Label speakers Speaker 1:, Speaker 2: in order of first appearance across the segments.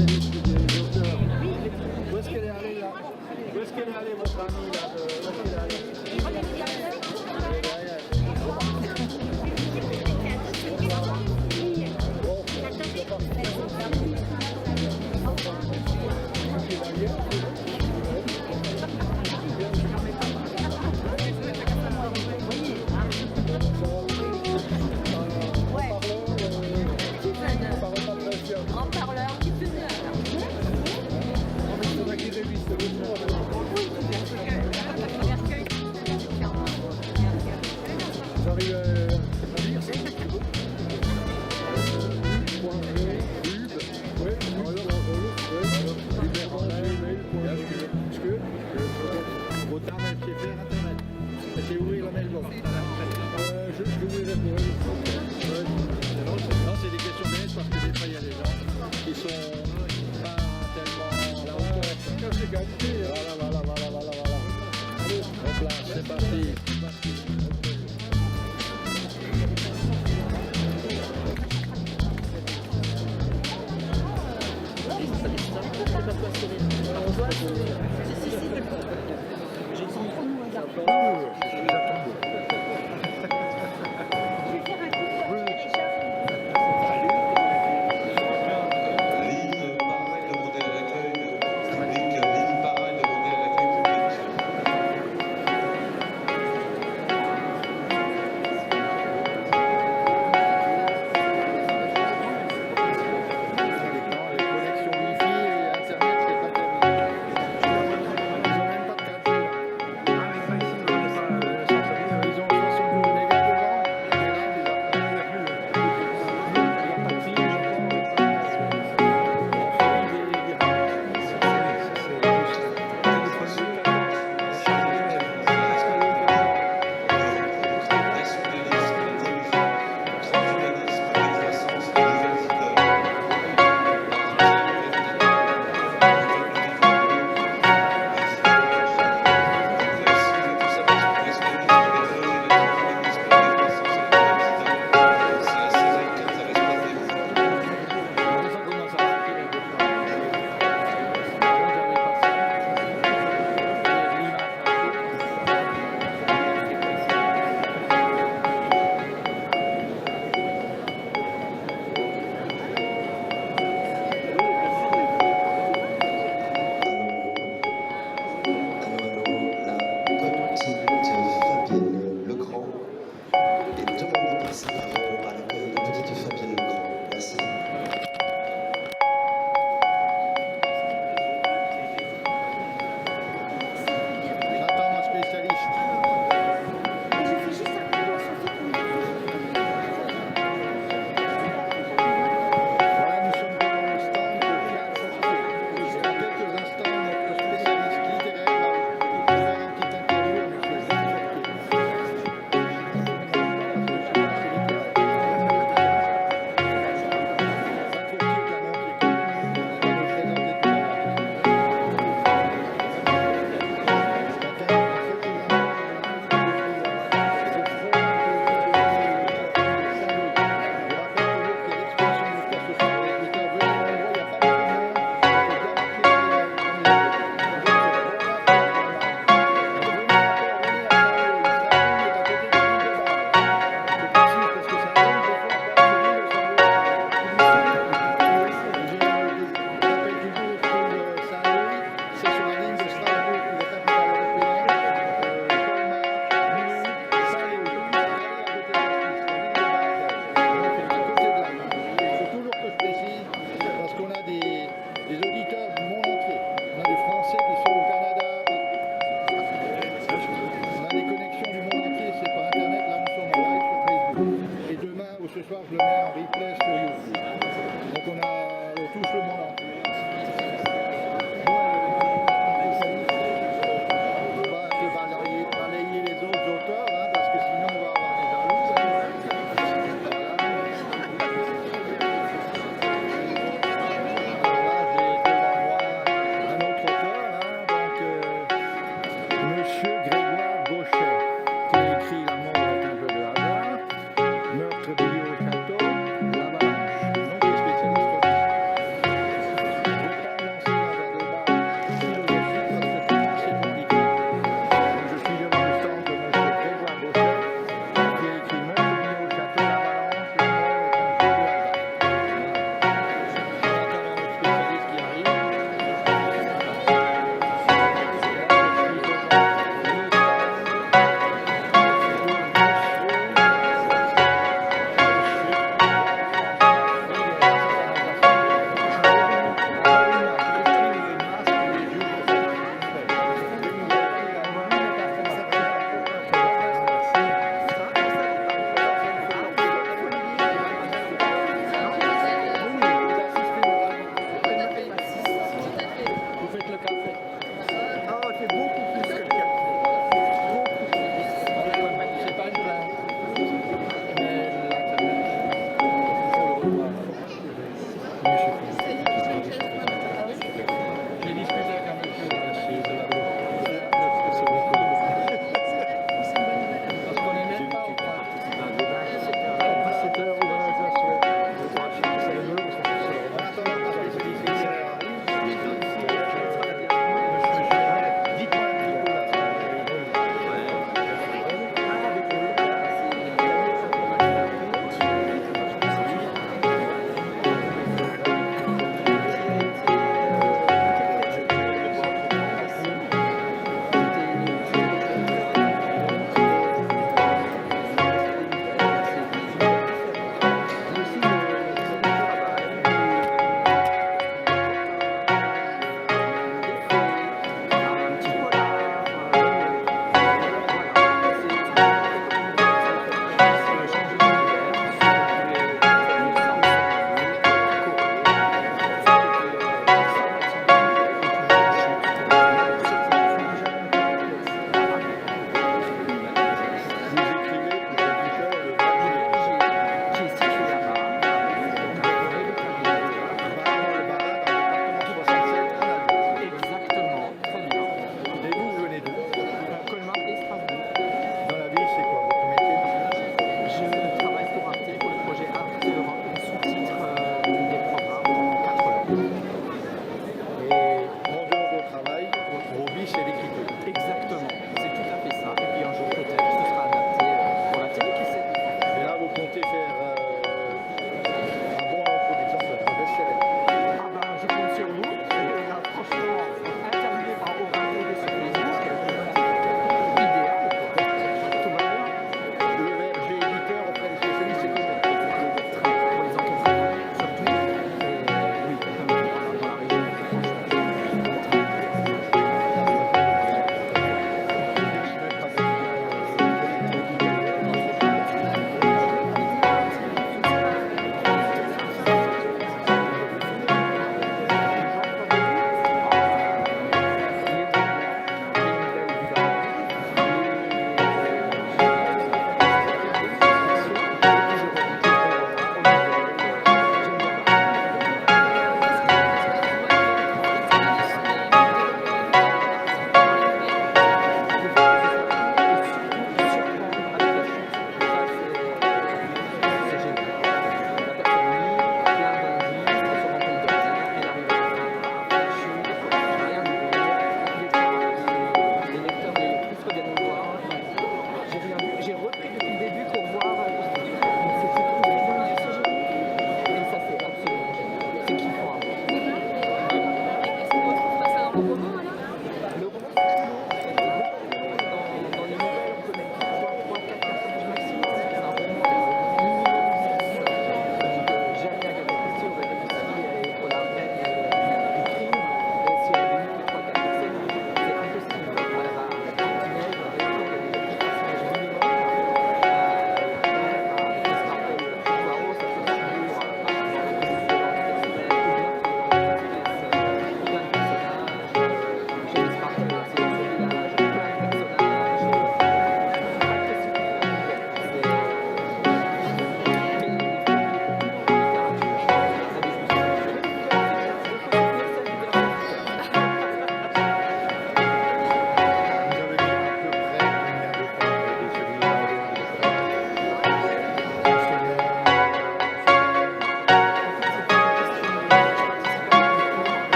Speaker 1: spécialiste des auteurs. Où est-ce qu'elle est allée là? Où est-ce qu'elle est allée votre amie là? Où est-ce qu'elle est allée? Elle est derrière. Bon, c'est
Speaker 2: En parleur, qui faisait
Speaker 1: j'arrive à lire ça. C'est ouvrir la maison. Je vous réponds. Non, c'est des questions bêtes parce que des fois il y a des gens qui sont pas tellement à la hauteur. Voilà. Allez, hop là, c'est parti.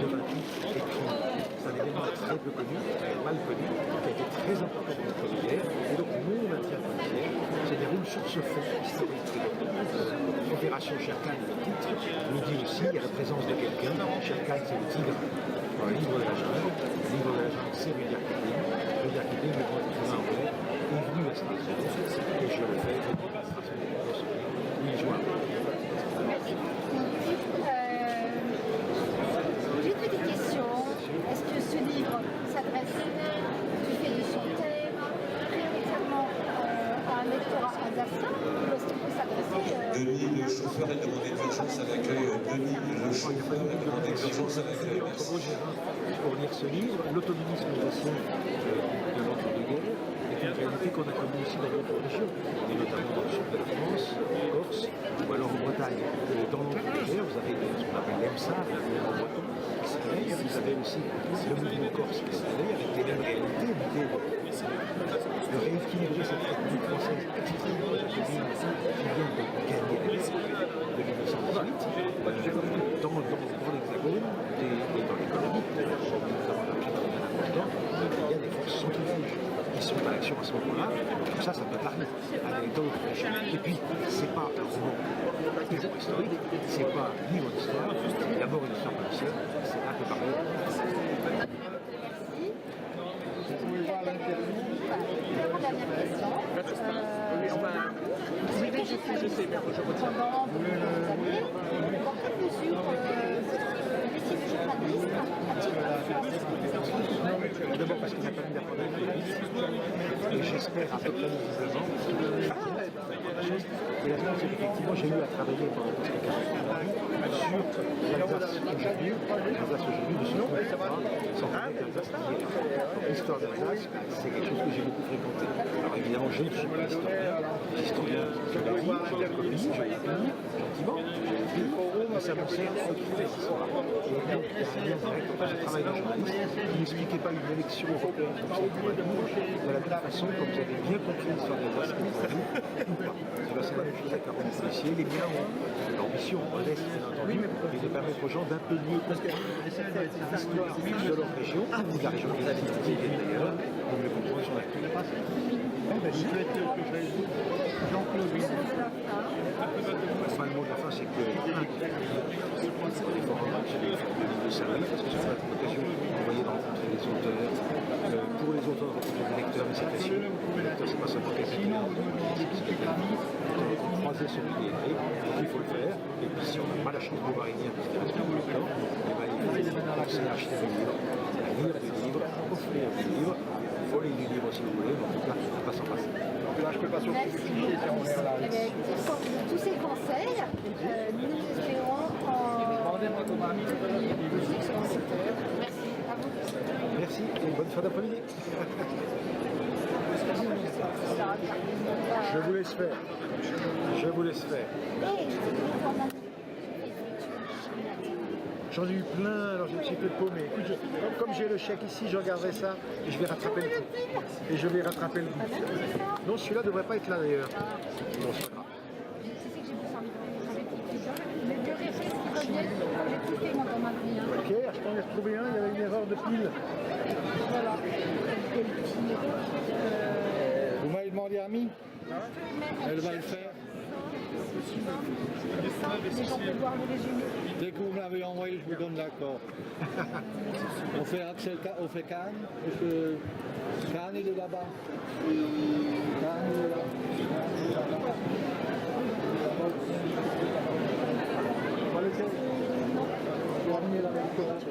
Speaker 3: de 28 et 30. C'est un événement très peu connu, très mal connu, qui a été très important pour notre rivière. Et donc, mon maintien policier se déroule sur ce fond historique. Opération Sherkan, le titre, nous dit aussi il y a la présence de quelqu'un. Sherkan, c'est le tigre dans le livre de la jungle. Le livre de la jungle, c'est Rudyard Kipling. Rudyard Kipling, le grand écrivain anglais, est venu à Strasbourg. Et je le fais à Strasbourg, le 8 juin.
Speaker 2: J'ai une petite question. Est-ce que ce livre s'adresse du fait de son thème prioritairement à un lectorat alsacien ou est-ce qu'il peut s'adresser
Speaker 4: Denis, le chauffeur, a demandé de faire chance à l'accueil. Denis, le chauffeur, a demandé de faire chance à l'accueil.
Speaker 3: Entre Vaugérin pour lire ce livre, l'autonomisme récent de l'entre-deux-guerres est une réalité qu'on a connue aussi dans d'autres régions, et notamment dans le sud de la France, en Corse, ou alors en Bretagne. Dans l'entre-deux-guerres, vous avez ce qu'on appelle l'EMSA, le mouvement breton, qui se réveille. Vous avez aussi le mouvement corse qui se réveille avec les mêmes réalités, l'idée de rééquilibrer cette République française extrêmement jacobienne qui vient de gagner la guerre de 1918 dans l'hexagone et dans l'économie, notamment la Chine, il y a des forces centrifuges qui sont à l'action à ce moment-là. Tout ça, ça peut parler à d'autres régions. Et puis, c'est pas un roman toujours historique, c'est pas un livre d'histoire, c'est d'abord une histoire policière, c'est un peu pareil.
Speaker 2: Je sais, pendant plusieurs années, dans quelle mesure l'institution journaliste a-t-il influencé
Speaker 3: D'abord parce qu'il n'a pas mis la première police, et j'espère à peu près 19 ans. Et la seconde, c'est qu'effectivement, j'ai eu à travailler pendant presque 15 ans sur l'Alsace aujourd'hui, je suis sans parler d'Alsace hier. L'histoire d'Alsace, c'est quelque chose que j'ai beaucoup fréquenté. Alors évidemment, je ne suis pas historien, historien, je l'ai dit, je l'ai commis, je l'ai pris, gentiment, je l'ai pris, mais ça me sert à écrire des histoires. Et donc, il y a un lien direct entre le travail d'un journaliste qui n'expliquait pas une élection européenne comme ça pour la de la même façon, comme vous avez bien compris l'histoire d'Alsace, ou pas. C'est la même chose avec la roman policier. Les miens ont l'ambition modeste, bien entendu, mais de permettre aux gens d'un peu mieux comprendre l'histoire de leur région, ou de la région des activités d'ailleurs, pour mieux comprendre son activité. Enfin, le mot de la fin, c'est que c'est des forums, c'est des forums de service, parce que ça va être l'occasion d'envoyer de rencontrer les auteurs. Pour les auteurs, rencontrer des lecteurs, mais c'est précieux. Le lecteur, c'est pas seulement quelqu'un qui est croiser celui qui est écrit, il faut le faire. Et puis si on n'a pas la chance de pouvoir y venir, parce qu'il reste beaucoup de temps, il faut penser à acheter des livres, à lire des livres, à offrir des livres, voler des livres si vous voulez, mais en tout cas, il ne faut pas s'en passer.
Speaker 1: Là, je peux passer au fichier si on est là.
Speaker 2: Tous ces conseils, nous espérons
Speaker 1: Demandez-moi comment
Speaker 2: Merci à vous.
Speaker 3: Merci et bonne fin d'après-midi. Je vous laisse faire. Je vous laisse faire. J'en ai eu plein, alors je me suis fait paumer. Écoute, comme j'ai le chèque ici, je regarderai ça et je vais rattraper le coup. Et je vais rattraper le coup. Non, celui-là ne devrait pas être là d'ailleurs. Bon, c'est pas grave.
Speaker 2: Je sais que j'ai beaucoup envie de faire mais de réfléchir qui reviennent, j'ai tout fait moi dans ma vie.
Speaker 3: Ok, je t'en ai retrouvé un, il y avait une erreur de pile.
Speaker 2: Voilà.
Speaker 1: Vous m'avez demandé Ami. Elle va le faire.
Speaker 2: Mais on peut voir le résumé.
Speaker 1: Dès que vous me l'avez envoyé, je vous donne l'accord. On fait Axel, on fait Cannes, parce que Cannes est de là-bas. Cannes est de là-bas. On va le faire. On va amener la même chose.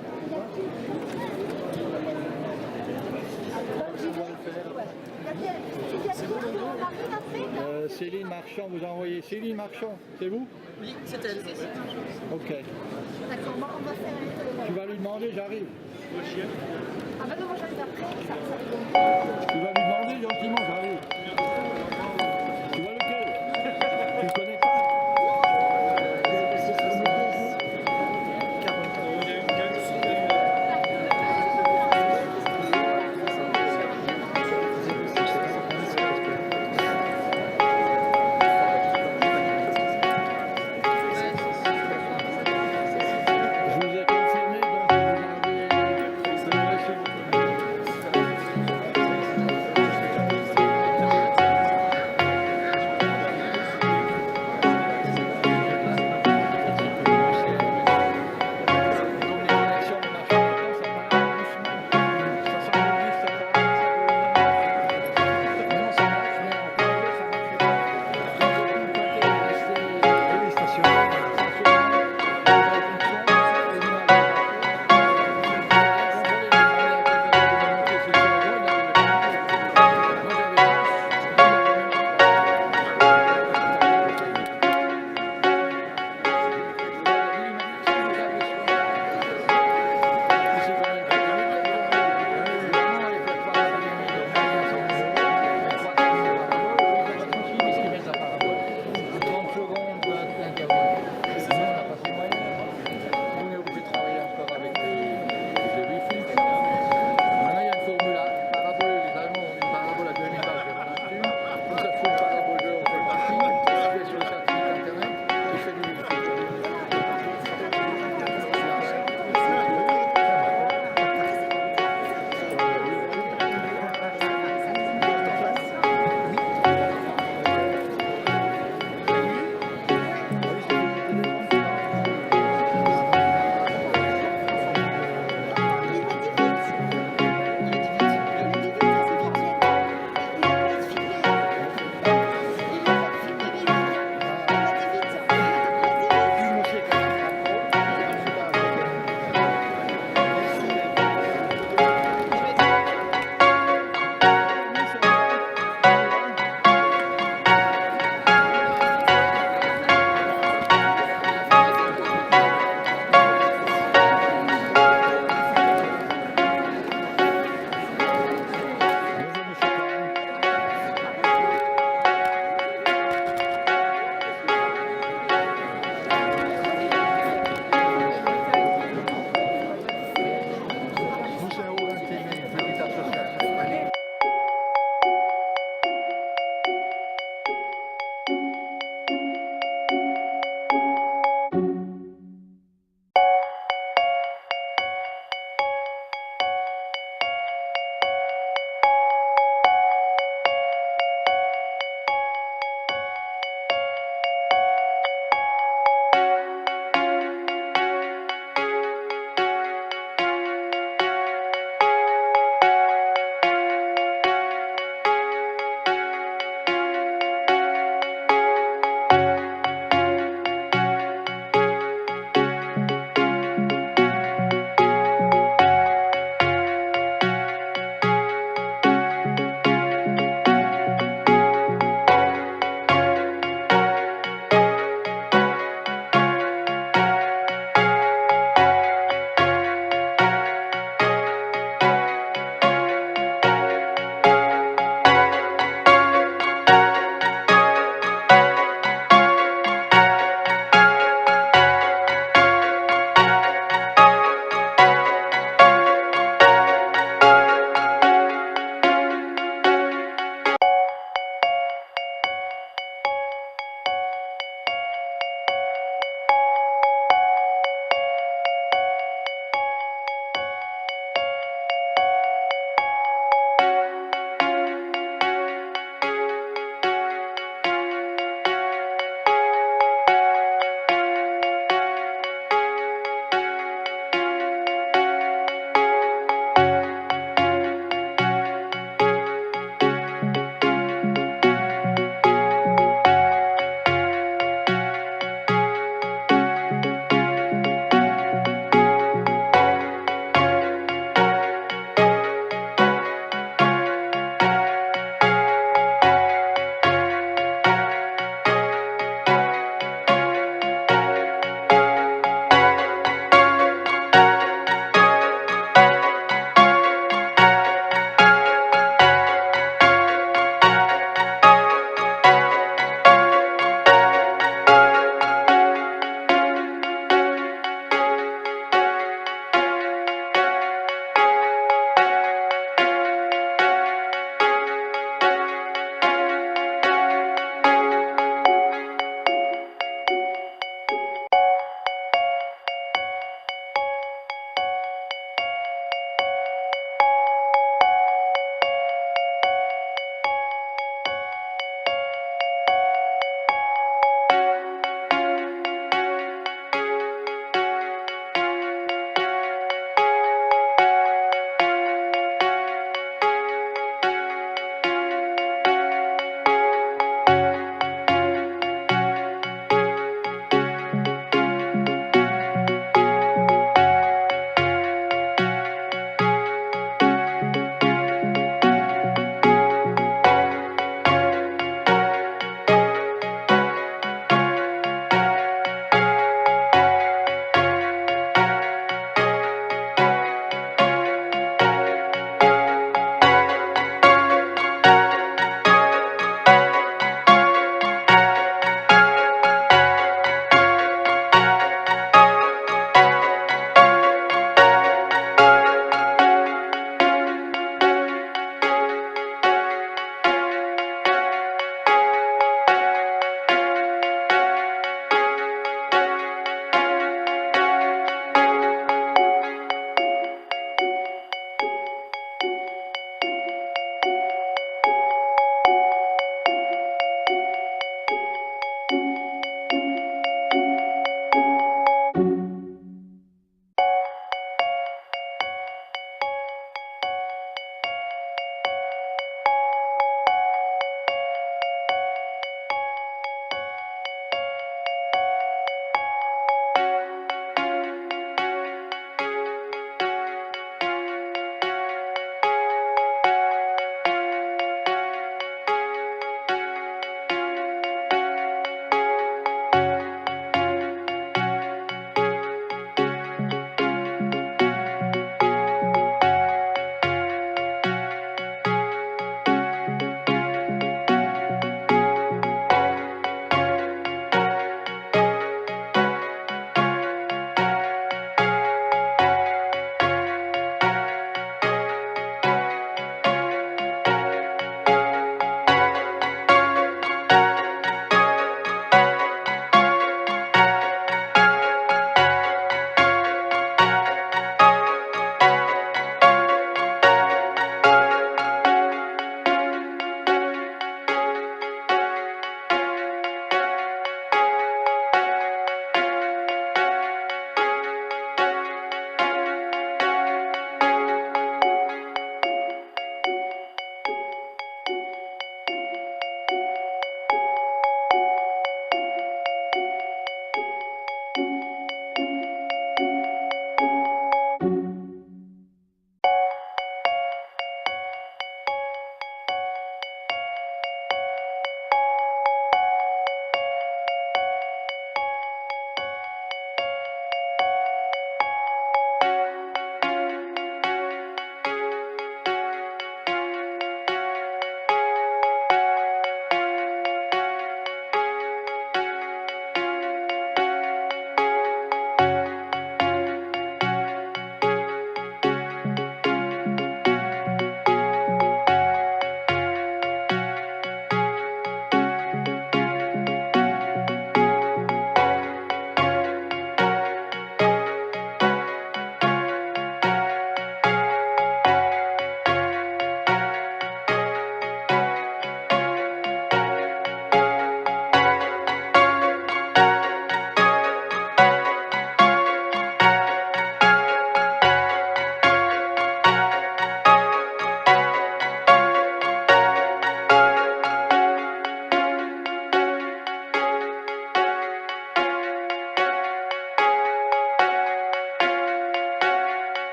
Speaker 1: Céline Marchand, vous envoyez Céline Marchand, c'est vous?
Speaker 5: Oui, c'est elle.
Speaker 1: Ok.
Speaker 2: D'accord, on va faire
Speaker 1: Tu vas lui demander, j'arrive.
Speaker 2: Ah bah non, moi j'arrive après, ça
Speaker 1: Tu vas lui demander gentiment, j'arrive. Tu vois lequel? Tu le connais pas? Je vous ai confirmé, donc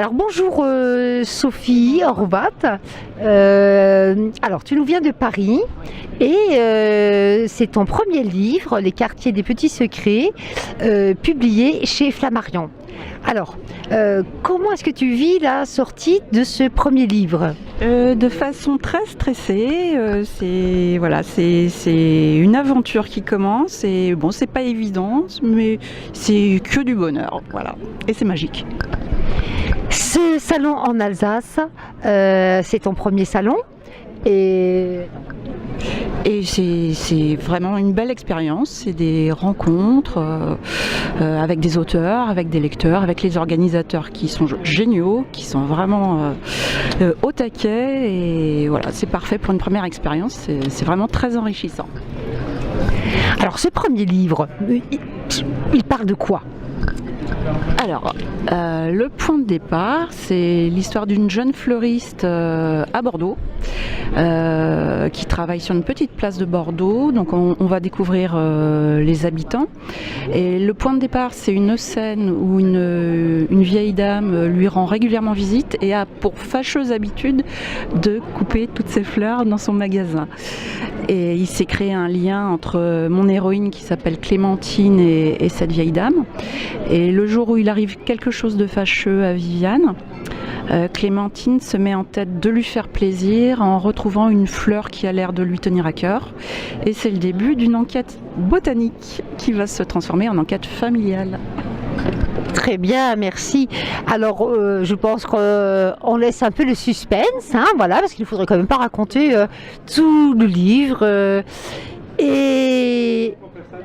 Speaker 5: Alors bonjour Sophie Horvat. Alors tu nous viens de Paris et c'est ton premier livre, Les quartiers des petits secrets, publié chez Flammarion. Alors, comment est-ce que tu vis la sortie de ce premier livre ?
Speaker 6: De façon très stressée, c'est une aventure qui commence et bon, c'est pas évident, mais c'est que du bonheur, voilà, et c'est magique.
Speaker 5: Ce salon en Alsace, c'est ton premier salon
Speaker 6: et c'est vraiment une belle expérience, c'est des rencontres avec des auteurs, avec des lecteurs, avec les organisateurs qui sont géniaux, qui sont vraiment au taquet et voilà, c'est parfait pour une première expérience, c'est vraiment très enrichissant.
Speaker 5: Alors ce premier livre, il parle de quoi ?
Speaker 6: Alors, le point de départ, c'est l'histoire d'une jeune fleuriste à Bordeaux qui travaille sur une petite place de Bordeaux. Donc on va découvrir les habitants. Et le point de départ, c'est une scène où une vieille dame lui rend régulièrement visite et a pour fâcheuse habitude de couper toutes ses fleurs dans son magasin. Et il s'est créé un lien entre mon héroïne qui s'appelle Clémentine et cette vieille dame. Et le jour où il arrive quelque chose de fâcheux à Viviane, Clémentine se met en tête de lui faire plaisir en retrouvant une fleur qui a l'air de lui tenir à cœur. Et c'est le début d'une enquête botanique qui va se transformer en enquête familiale.
Speaker 5: Très bien, merci. Alors, je pense qu'on laisse un peu le suspense, hein, voilà, parce qu'il ne faudrait quand même pas raconter tout le livre. Et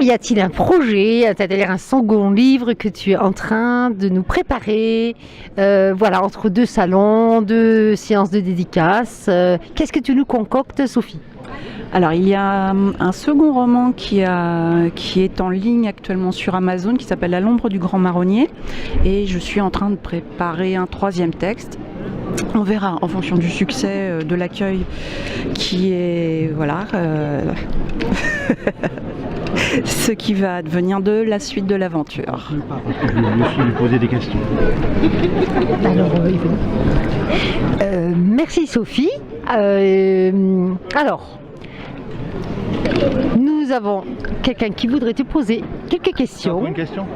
Speaker 5: y a-t-il un projet, c'est-à-dire un second livre que tu es en train de nous préparer, voilà, entre deux salons, deux séances de dédicaces. Qu'est-ce que tu nous concoctes, Sophie ?
Speaker 6: Alors il y a un second roman qui est en ligne actuellement sur Amazon qui s'appelle À l'ombre du grand marronnier et je suis en train de préparer un troisième texte. On verra en fonction du succès de l'accueil qui est voilà ce qui va devenir de la suite de l'aventure.
Speaker 3: Je vais aussi lui poser des questions.
Speaker 5: Alors, merci Sophie. Alors, nous avons quelqu'un qui voudrait te poser quelques questions.
Speaker 7: Une question ?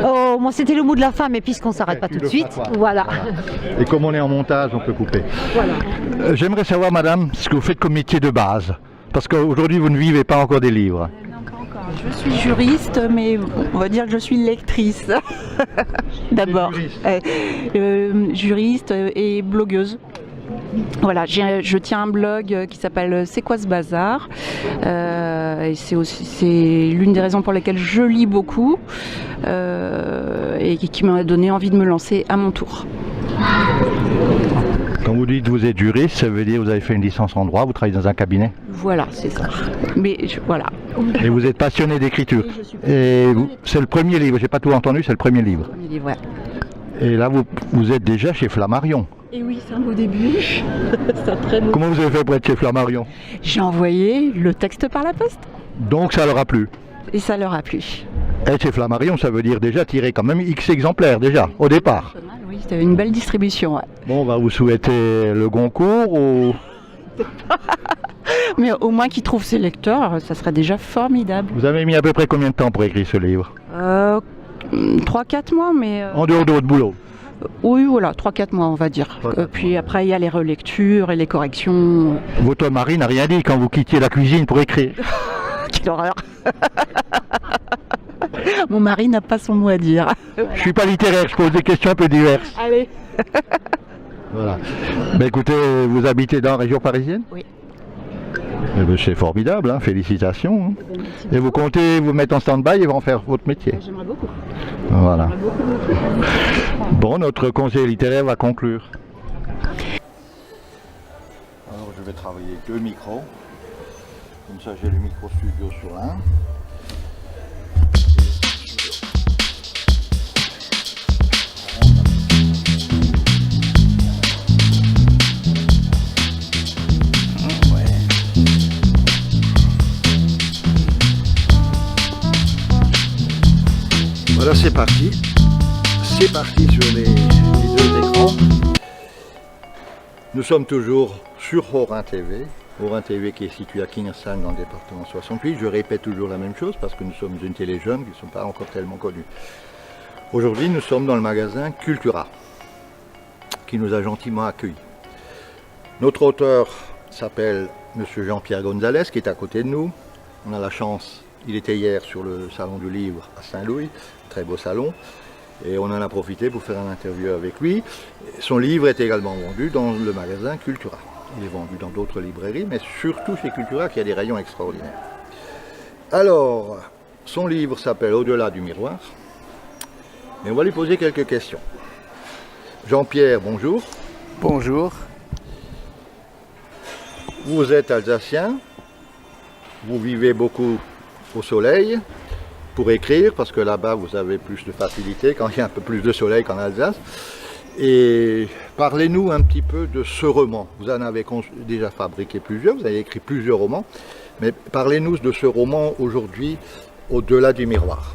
Speaker 5: Oh, moi c'était le mot de la fin, mais puisqu'on ne s'arrête pas tout de suite, voilà.
Speaker 7: Et comme on est en montage, on peut couper.
Speaker 5: Voilà.
Speaker 7: J'aimerais savoir, madame, ce que vous faites comme métier de base. Parce qu'aujourd'hui, vous ne vivez pas encore des livres.
Speaker 6: Non, pas encore. Je suis juriste, mais on va dire que je suis lectrice. D'abord. Juriste et blogueuse. Voilà, je tiens un blog qui s'appelle C'est quoi ce bazar et c'est l'une des raisons pour lesquelles je lis beaucoup et qui m'a donné envie de me lancer à mon tour.
Speaker 7: Quand vous dites que vous êtes juriste, ça veut dire que vous avez fait une licence en droit, vous travaillez dans un cabinet?
Speaker 6: Voilà, c'est ça. Mais voilà.
Speaker 7: Et vous êtes passionné d'écriture? Et c'est le premier livre, j'ai pas tout entendu, c'est le premier livre.
Speaker 6: Le premier livre, ouais.
Speaker 7: Et là, vous êtes déjà chez Flammarion.
Speaker 6: Et oui, c'est un beau début. C'est un très beau.
Speaker 7: Comment vous avez fait pour être chez Flammarion?
Speaker 6: J'ai envoyé le texte par la poste.
Speaker 7: Donc ça leur a plu?
Speaker 6: Et ça leur a plu.
Speaker 7: Être chez Flammarion, ça veut dire déjà tirer quand même X exemplaires déjà, au départ.
Speaker 6: Oui, c'était une belle distribution. Ouais.
Speaker 7: Bon, on va vous souhaiter le Goncourt ou...
Speaker 6: Mais au moins qu'ils trouvent ses lecteurs, ça serait déjà formidable.
Speaker 7: Vous avez mis à peu près combien de temps pour écrire ce livre?
Speaker 6: 3-4 mois, mais...
Speaker 7: En dehors de votre boulot?
Speaker 6: Oui, voilà, 3-4 mois, on va dire. Puis après, il y a les relectures et les corrections.
Speaker 7: Votre mari n'a rien dit quand vous quittiez la cuisine pour écrire?
Speaker 6: Quelle horreur. Mon mari n'a pas son mot à dire.
Speaker 7: Je suis pas littéraire, je pose des questions un peu diverses.
Speaker 6: Allez.
Speaker 7: Voilà. Ben écoutez, vous habitez dans la région parisienne?
Speaker 6: Oui.
Speaker 7: Eh ben, c'est formidable, hein, félicitations. Hein. Et vous comptez vous mettre en stand-by et en faire votre métier?
Speaker 6: J'aimerais beaucoup.
Speaker 7: Voilà.
Speaker 6: J'aimerais beaucoup.
Speaker 7: Bon, notre conseiller littéraire va conclure. Alors je vais travailler 2 micros. Comme ça j'ai le micro studio sur l'un. Voilà, c'est parti. C'est parti sur les 2 écrans. Nous sommes toujours sur Orin TV. Orin TV qui est situé à Kingersheim dans le département 68. Je répète toujours la même chose parce que nous sommes une télé jeune qui ne sont pas encore tellement connus. Aujourd'hui, nous sommes dans le magasin Cultura qui nous a gentiment accueillis. Notre auteur s'appelle Monsieur Jean-Pierre Gonzalez qui est à côté de nous. On a la chance, il était hier sur le salon du livre à Saint-Louis, très beau salon. Et on en a profité pour faire une interview avec lui. Son livre est également vendu dans le magasin Cultura. Il est vendu dans d'autres librairies, mais surtout chez Cultura qui a des rayons extraordinaires. Alors, son livre s'appelle Au-delà du miroir. Et on va lui poser quelques questions. Jean-Pierre, bonjour.
Speaker 8: Bonjour.
Speaker 7: Vous êtes alsacien. Vous vivez beaucoup au soleil. Pour écrire, parce que là-bas vous avez plus de facilité quand il y a un peu plus de soleil qu'en Alsace. Et parlez-nous un petit peu de ce roman. Vous en avez déjà fabriqué plusieurs, vous avez écrit plusieurs romans, mais parlez-nous de ce roman aujourd'hui, Au-delà du miroir.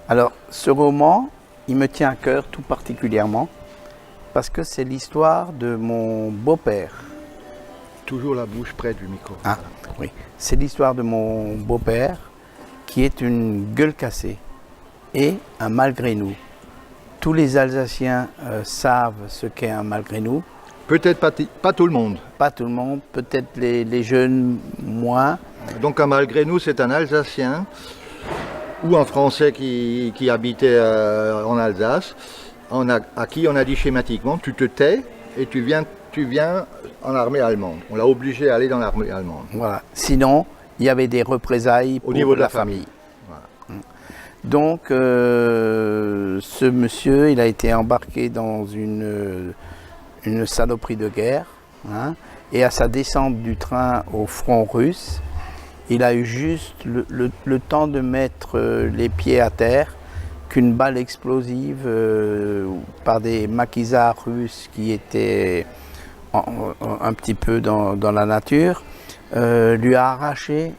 Speaker 8: Alors, ce roman, il me tient à cœur tout particulièrement, parce que c'est l'histoire de mon beau-père.
Speaker 7: Toujours la bouche près du micro.
Speaker 8: Ah, oui. C'est l'histoire de mon beau-père, qui est une gueule cassée et un malgré nous. Tous les Alsaciens savent ce qu'est un malgré nous.
Speaker 7: Peut-être pas tout le monde.
Speaker 8: Pas tout le monde, peut-être les jeunes moins.
Speaker 7: Donc un malgré nous, c'est un Alsacien ou un Français qui habitait en Alsace, à qui on a dit schématiquement, tu te tais et tu viens en armée allemande. On l'a obligé à aller dans l'armée allemande.
Speaker 8: Voilà. Sinon, il y avait des représailles
Speaker 7: au niveau de la famille.
Speaker 8: Voilà. Donc, ce monsieur, il a été embarqué dans une saloperie de guerre, hein, et à sa descente du train au front russe, il a eu juste le temps de mettre les pieds à terre, qu'une balle explosive par des maquisards russes qui étaient un petit peu dans la nature, lui a arraché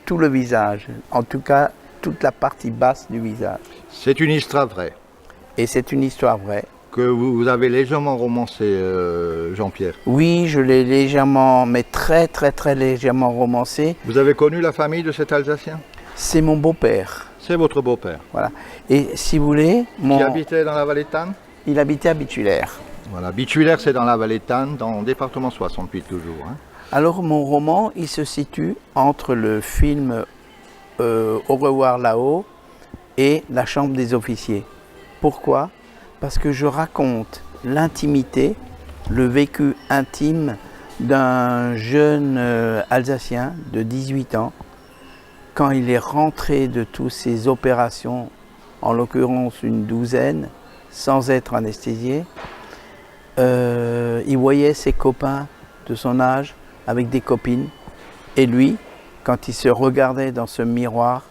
Speaker 8: tout le visage, en tout cas toute la partie basse du visage.
Speaker 7: C'est une histoire vraie.
Speaker 8: Et c'est une histoire vraie.
Speaker 7: Que vous avez légèrement romancé, Jean-Pierre.
Speaker 8: Oui, je l'ai légèrement, mais très légèrement romancé.
Speaker 7: Vous avez connu la famille de cet Alsacien?
Speaker 8: C'est mon beau-père.
Speaker 7: C'est votre beau-père.
Speaker 8: Voilà. Et si vous voulez...
Speaker 7: Qui habitait dans la vallée de Tannes?
Speaker 8: Il habitait à Bitulaire.
Speaker 7: Voilà, Bitulaire c'est dans la vallée de Tannes, dans le département 68 toujours. Hein.
Speaker 8: Alors mon roman, il se situe entre le film Au revoir là-haut et La chambre des officiers. Pourquoi? Parce que je raconte l'intimité, le vécu intime d'un jeune Alsacien de 18 ans quand il est rentré de toutes ces opérations, en l'occurrence une douzaine, sans être anesthésié. Il voyait ses copains de son âge avec des copines, et lui, quand il se regardait dans ce miroir,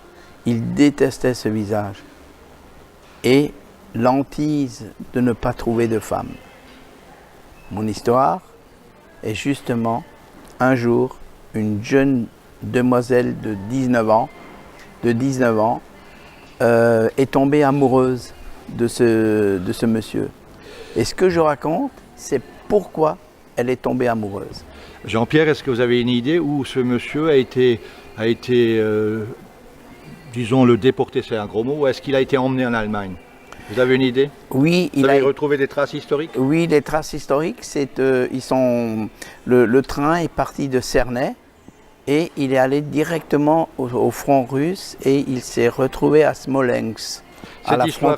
Speaker 8: il détestait ce visage et l'hantise de ne pas trouver de femme. Mon histoire est justement un jour une jeune demoiselle de 19 ans est tombée amoureuse de ce monsieur. Et ce que je raconte, c'est pourquoi elle est tombée amoureuse.
Speaker 7: Jean-Pierre, est-ce que vous avez une idée où ce monsieur a été disons, le déporté, c'est un gros mot, ou est-ce qu'il a été emmené en Allemagne? Vous avez une idée?
Speaker 8: Oui,
Speaker 7: vous avez retrouvé des traces historiques?
Speaker 8: Oui, les traces historiques, le train est parti de Cernay et il est allé directement au front russe et il s'est retrouvé à Smolensk.
Speaker 7: Cette histoire,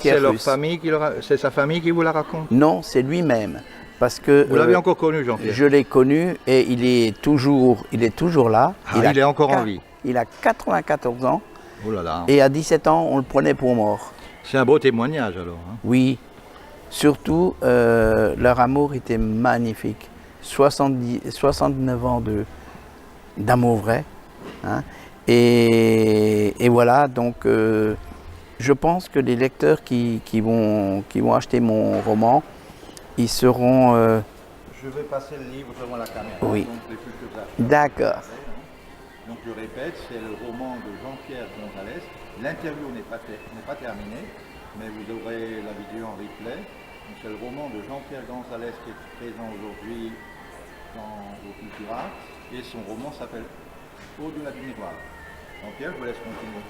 Speaker 7: c'est sa famille qui vous la raconte?
Speaker 8: Non, c'est lui-même. Parce que,
Speaker 7: vous l'avez encore connu, Jean-Pierre?
Speaker 8: Je l'ai connu et il est toujours là.
Speaker 7: Ah, il est encore en vie?
Speaker 8: Il a 94 ans.
Speaker 7: Oh là là.
Speaker 8: Et à 17 ans, on le prenait pour mort.
Speaker 7: C'est un beau témoignage alors. Hein.
Speaker 8: Oui. Surtout, leur amour était magnifique. 69 ans d'amour vrai. Hein. Et voilà, donc je pense que les lecteurs qui vont acheter mon roman, ils seront...
Speaker 7: Je vais passer le livre devant la caméra.
Speaker 8: Oui.
Speaker 7: Donc,
Speaker 8: d'accord.
Speaker 7: Donc je répète, c'est le roman de Jean-Pierre Gonzalez. L'interview n'est pas terminée, mais vous aurez la vidéo en replay. C'est le roman de Jean-Pierre Gonzalez qui est présent aujourd'hui au Cultura et son roman s'appelle Au-delà du miroir. Jean-Pierre, je vous laisse continuer.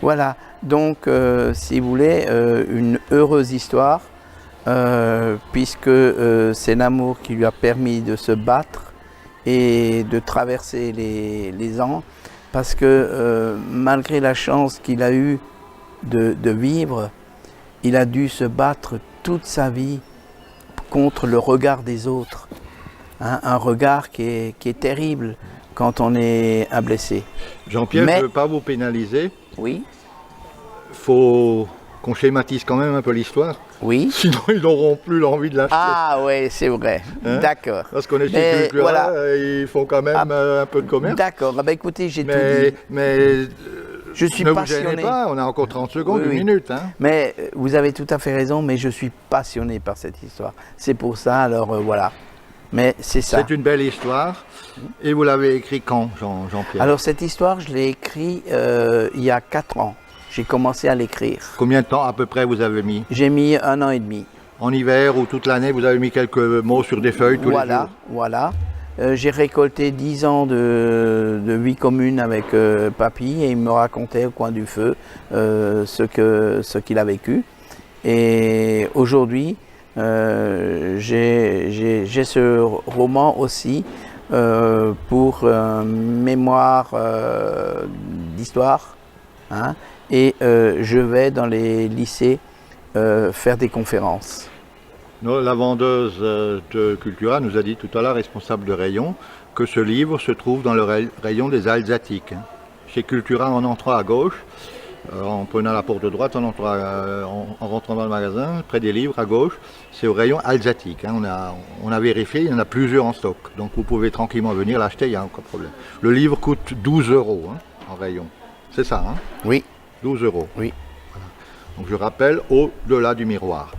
Speaker 8: Voilà, donc si vous voulez, une heureuse histoire, puisque c'est l'amour qui lui a permis de se battre et de traverser les ans, parce que malgré la chance qu'il a eue de vivre, il a dû se battre toute sa vie contre le regard des autres, hein, un regard qui est terrible quand on est un blessé.
Speaker 7: Jean-Pierre, je ne veux pas vous pénaliser.
Speaker 8: Oui.
Speaker 7: Il faut qu'on schématise quand même un peu l'histoire.
Speaker 8: Oui.
Speaker 7: Sinon, ils n'auront plus l'envie de l'acheter.
Speaker 8: Ah oui, c'est vrai.
Speaker 7: Hein?
Speaker 8: D'accord.
Speaker 7: Parce qu'on est chez Cultura, voilà. Ils font quand même un peu de commerce.
Speaker 8: D'accord. Ah bah, écoutez, j'ai tout dit.
Speaker 7: Mais
Speaker 8: je suis
Speaker 7: ne
Speaker 8: passionné.
Speaker 7: vous gênez pas, on a encore 30 secondes,
Speaker 8: oui,
Speaker 7: une minute. Hein.
Speaker 8: Mais vous avez tout à fait raison, mais je suis passionné par cette histoire. C'est pour ça, alors voilà. Mais c'est ça.
Speaker 7: C'est une belle histoire. Et vous l'avez écrit quand, Jean-Pierre?
Speaker 8: Alors cette histoire, je l'ai écrite il y a 4 ans. J'ai commencé à l'écrire.
Speaker 7: Combien de temps à peu près vous avez mis?
Speaker 8: J'ai mis 1 an et demi.
Speaker 7: En hiver ou toute l'année, vous avez mis quelques mots sur des feuilles tous les jours?
Speaker 8: Voilà. J'ai récolté 10 ans de vie commune avec papy et il me racontait au coin du feu ce qu'il a vécu. Et aujourd'hui, j'ai ce roman aussi pour mémoire d'histoire, hein, et je vais dans les lycées faire des conférences.
Speaker 7: La vendeuse de Cultura nous a dit tout à l'heure, responsable de rayon, que ce livre se trouve dans le rayon des Alsatiques. Chez Cultura, en entrant à gauche, en prenant la porte de droite, en rentrant dans le magasin, près des livres à gauche, c'est au rayon Alsatique. Hein. On a vérifié, il y en a plusieurs en stock. Donc vous pouvez tranquillement venir l'acheter, il n'y a aucun problème. Le livre coûte 12 € hein, en rayon. C'est ça, hein?
Speaker 8: Oui.
Speaker 7: 12 €.
Speaker 8: Oui.
Speaker 7: Voilà. Donc je rappelle, Au-delà du miroir.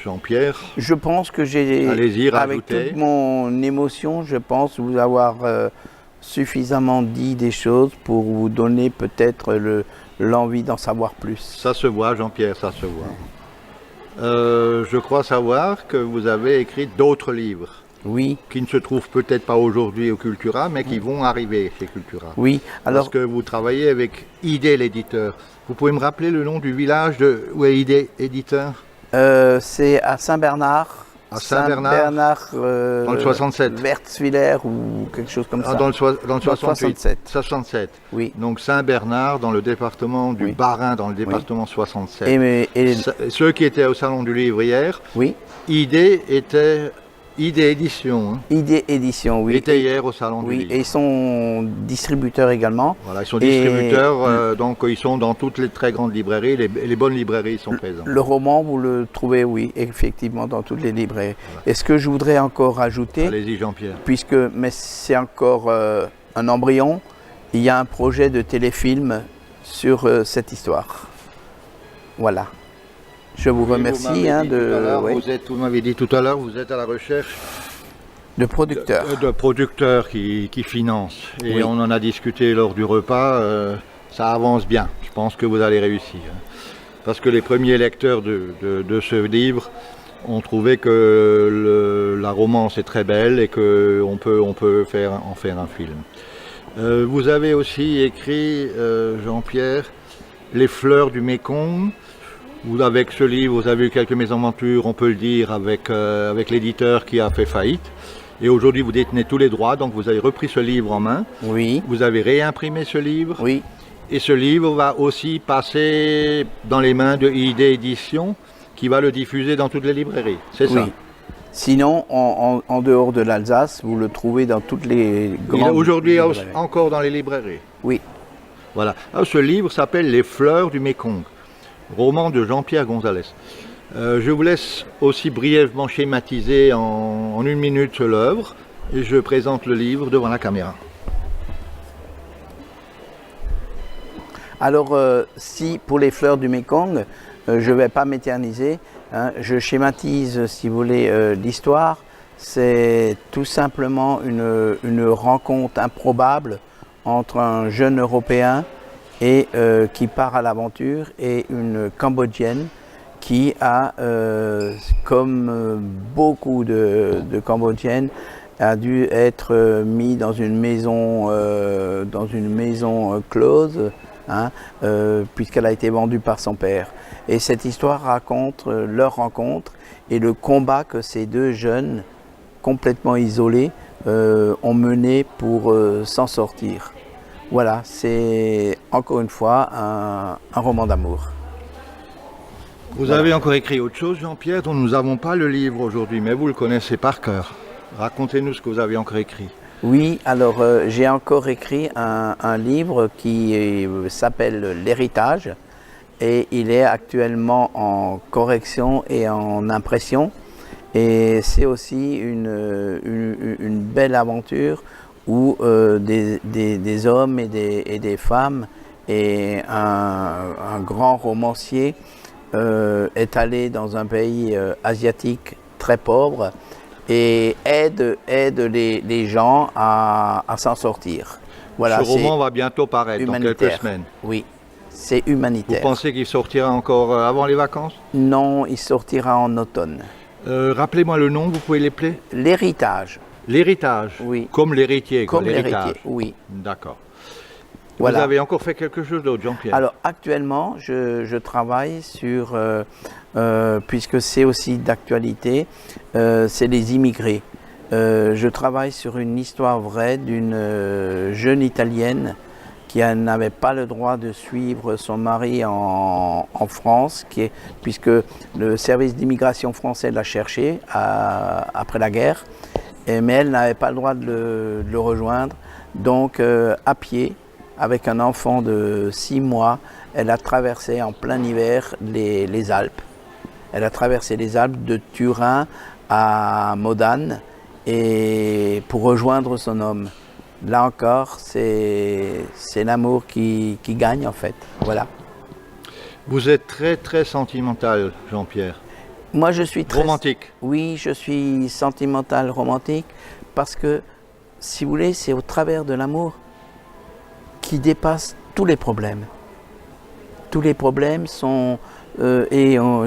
Speaker 7: Jean-Pierre,
Speaker 8: je pense que j'ai, avec toute mon émotion, je pense vous avoir suffisamment dit des choses pour vous donner peut-être l'envie d'en savoir plus.
Speaker 7: Ça se voit, Jean-Pierre, ça se voit. Je crois savoir que vous avez écrit d'autres livres.
Speaker 8: Oui.
Speaker 7: Qui ne se trouvent peut-être pas aujourd'hui au Cultura, mais qui vont arriver chez Cultura.
Speaker 8: Oui. Alors,
Speaker 7: parce que vous travaillez avec ID l'éditeur. Vous pouvez me rappeler le nom du village où est ID éditeur?
Speaker 8: C'est à Saint-Bernard.
Speaker 7: À Saint-Bernard, dans le 67.
Speaker 8: Wertzwiller ou quelque chose comme ça.
Speaker 7: Dans le 68.
Speaker 8: 67. Oui.
Speaker 7: Donc Saint-Bernard dans le département du Bas-Rhin, dans le département 67. Ceux qui étaient au Salon du Livre hier,
Speaker 8: oui.
Speaker 7: ID était... ID Édition. Hein.
Speaker 8: ID Édition, oui.
Speaker 7: Était hier au Salon du Livre.
Speaker 8: Oui, et ils sont distributeurs également.
Speaker 7: Voilà, ils sont distributeurs, donc ils sont dans toutes les très grandes librairies, les bonnes librairies sont présents.
Speaker 8: Le roman, vous le trouvez, oui, effectivement, dans toutes les librairies. Voilà. Et ce que je voudrais encore ajouter,
Speaker 7: allez-y Jean-Pierre.
Speaker 8: Mais c'est encore un embryon, il y a un projet de téléfilm sur cette histoire. Voilà. Je vous remercie.
Speaker 7: Vous m'avez dit tout à l'heure, vous êtes à la recherche
Speaker 8: de producteurs.
Speaker 7: De producteurs qui financent. Et on en a discuté lors du repas, ça avance bien. Je pense que vous allez réussir. Parce que les premiers lecteurs de ce livre ont trouvé que la romance est très belle et qu'on peut en faire un film. Vous avez aussi écrit, Jean-Pierre, Les fleurs du Mékong. Avec ce livre, vous avez eu quelques mésaventures, on peut le dire, avec l'éditeur qui a fait faillite. Et aujourd'hui, vous détenez tous les droits, donc vous avez repris ce livre en main.
Speaker 8: Oui.
Speaker 7: Vous avez réimprimé ce livre.
Speaker 8: Oui.
Speaker 7: Et ce livre va aussi passer dans les mains de ID Édition, qui va le diffuser dans toutes les librairies. C'est ça?
Speaker 8: Oui. Sinon, en dehors de l'Alsace, vous le trouvez dans toutes les grandes
Speaker 7: aujourd'hui encore dans les librairies.
Speaker 8: Oui.
Speaker 7: Voilà. Alors, ce livre s'appelle Les fleurs du Mékong. Roman de Jean-Pierre Gonzalez. Je vous laisse aussi brièvement schématiser en 1 minute l'œuvre et je présente le livre devant la caméra.
Speaker 8: Alors, si pour les fleurs du Mékong, je ne vais pas m'éterniser, hein, je schématise, si vous voulez, l'histoire. C'est tout simplement une rencontre improbable entre un jeune Européen et qui part à l'aventure et une Cambodgienne qui a, comme beaucoup de Cambodgiennes, a dû être mis dans une maison close, hein, puisqu'elle a été vendue par son père. Et cette histoire raconte leur rencontre et le combat que ces deux jeunes, complètement isolés, ont mené pour s'en sortir. Voilà, c'est encore une fois un roman d'amour.
Speaker 7: Vous avez encore écrit autre chose, Jean-Pierre, dont nous n'avons pas le livre aujourd'hui, mais vous le connaissez par cœur. Racontez-nous ce que vous avez encore écrit.
Speaker 8: Oui, alors j'ai encore écrit un livre qui s'appelle L'héritage et il est actuellement en correction et en impression. Et c'est aussi une belle aventure où des hommes et des femmes et un grand romancier est allé dans un pays asiatique très pauvre et aide les gens à s'en sortir. Voilà,
Speaker 7: ce roman va bientôt paraître dans quelques semaines.
Speaker 8: Oui, c'est humanitaire.
Speaker 7: Vous pensez qu'il sortira encore avant les vacances?
Speaker 8: Non, il sortira en automne.
Speaker 7: Rappelez-moi le nom, vous pouvez l'épeler?
Speaker 8: L'héritage.
Speaker 7: L'héritage?
Speaker 8: Oui.
Speaker 7: Comme l'héritier,
Speaker 8: Comme
Speaker 7: l'héritage?
Speaker 8: Oui.
Speaker 7: D'accord.
Speaker 8: Voilà.
Speaker 7: Vous avez encore fait quelque chose d'autre, Jean-Pierre?
Speaker 8: Alors actuellement, je travaille sur, puisque c'est aussi d'actualité, c'est les immigrés. Je travaille sur une histoire vraie d'une jeune Italienne qui n'avait pas le droit de suivre son mari en France, puisque le service d'immigration français l'a cherché après la guerre, mais elle n'avait pas le droit de le rejoindre. Donc à pied, avec un enfant de 6 mois, elle a traversé en plein hiver les Alpes. Elle a traversé les Alpes de Turin à Modane et pour rejoindre son homme. Là encore, c'est l'amour qui gagne en fait. Voilà.
Speaker 7: Vous êtes très très sentimental, Jean-Pierre.
Speaker 8: Moi je suis très...
Speaker 7: Romantique.
Speaker 8: Oui, je suis sentimental, romantique, parce que, si vous voulez, c'est au travers de l'amour qui dépasse tous les problèmes. Tous les problèmes sont...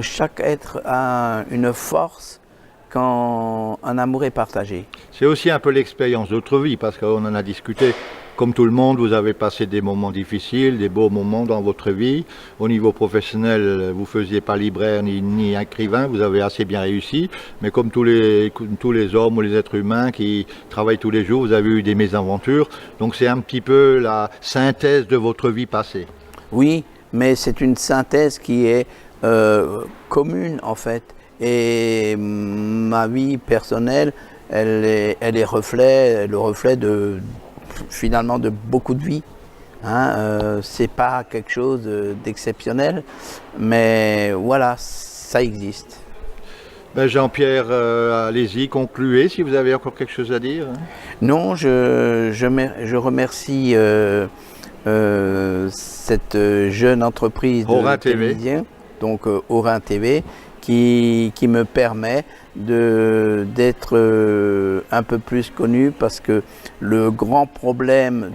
Speaker 8: chaque être a une force quand un amour est partagé.
Speaker 7: C'est aussi un peu l'expérience de votre vie, parce qu'on en a discuté. Comme tout le monde, vous avez passé des moments difficiles, des beaux moments dans votre vie. Au niveau professionnel, vous ne faisiez pas libraire ni écrivain, vous avez assez bien réussi. Mais comme tous les hommes ou les êtres humains qui travaillent tous les jours, vous avez eu des mésaventures. Donc c'est un petit peu la synthèse de votre vie passée.
Speaker 8: Oui, mais c'est une synthèse qui est commune en fait. Et ma vie personnelle, elle est le reflet finalement de beaucoup de vies. Hein, c'est pas quelque chose d'exceptionnel, mais voilà, ça existe.
Speaker 7: Ben Jean-Pierre, allez-y, concluez si vous avez encore quelque chose à dire.
Speaker 8: Non, je remercie cette jeune entreprise
Speaker 7: Orin
Speaker 8: de télévision, donc Orin TV, qui me permet d'être un peu plus connu, parce que le grand problème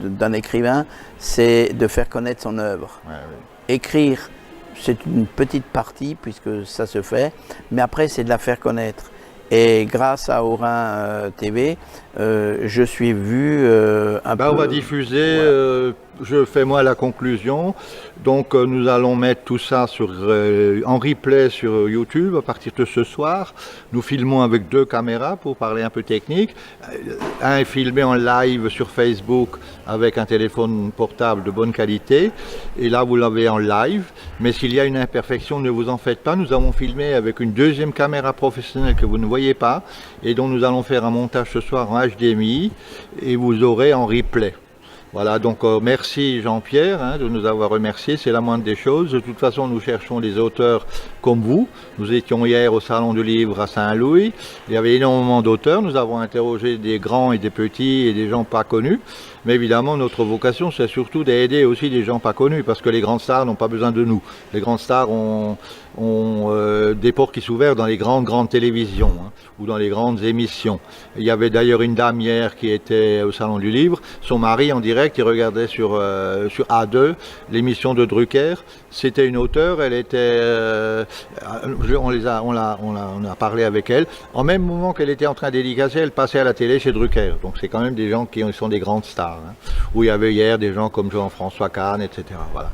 Speaker 8: d'un écrivain, c'est de faire connaître son œuvre.
Speaker 7: Ouais, oui.
Speaker 8: Écrire, c'est une petite partie puisque ça se fait, mais après c'est de la faire connaître. Et grâce à Orin TV, je suis vu un peu...
Speaker 7: On va diffuser, je fais moi la conclusion. Donc nous allons mettre tout ça en replay sur YouTube à partir de ce soir. Nous filmons avec 2 caméras pour parler un peu technique. Un est filmé en live sur Facebook avec un téléphone portable de bonne qualité. Et là vous l'avez en live. Mais s'il y a une imperfection, ne vous en faites pas. Nous avons filmé avec une 2e caméra professionnelle que vous ne voyez pas et dont nous allons faire un montage ce soir en HDMI et vous aurez en replay. Voilà, donc merci Jean-Pierre de nous avoir remerciés, c'est la moindre des choses. De toute façon, nous cherchons des auteurs comme vous. Nous étions hier au Salon du Livre à Saint-Louis. Il y avait énormément d'auteurs. Nous avons interrogé des grands et des petits et des gens pas connus. Mais évidemment, notre vocation, c'est surtout d'aider aussi des gens pas connus, parce que les grandes stars n'ont pas besoin de nous. Les grandes stars ont des portes qui s'ouvrent dans les grandes télévisions, hein, ou dans les grandes émissions. Il y avait d'ailleurs une dame hier qui était au Salon du Livre. Son mari, en direct, il regardait sur A2 l'émission de Drucker. C'était une auteure, elle était... on a parlé avec elle. En même moment qu'elle était en train d'édicacer, elle passait à la télé chez Drucker. Donc c'est quand même des gens qui sont des grandes stars. Hein, où il y avait hier des gens comme Jean-François Kahn, etc. Voilà.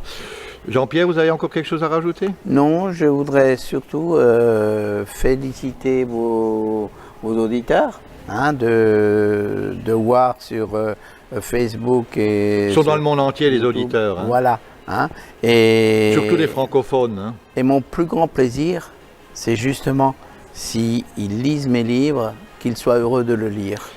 Speaker 7: Jean-Pierre, vous avez encore quelque chose à rajouter?
Speaker 8: Non, je voudrais surtout féliciter vos auditeurs, hein, de voir sur Facebook et...
Speaker 7: Ils sont dans le monde entier, les auditeurs. Hein.
Speaker 8: Voilà. Hein, et
Speaker 7: surtout les francophones. Hein.
Speaker 8: Et mon plus grand plaisir, c'est justement s'ils lisent mes livres, qu'ils soient heureux de le lire.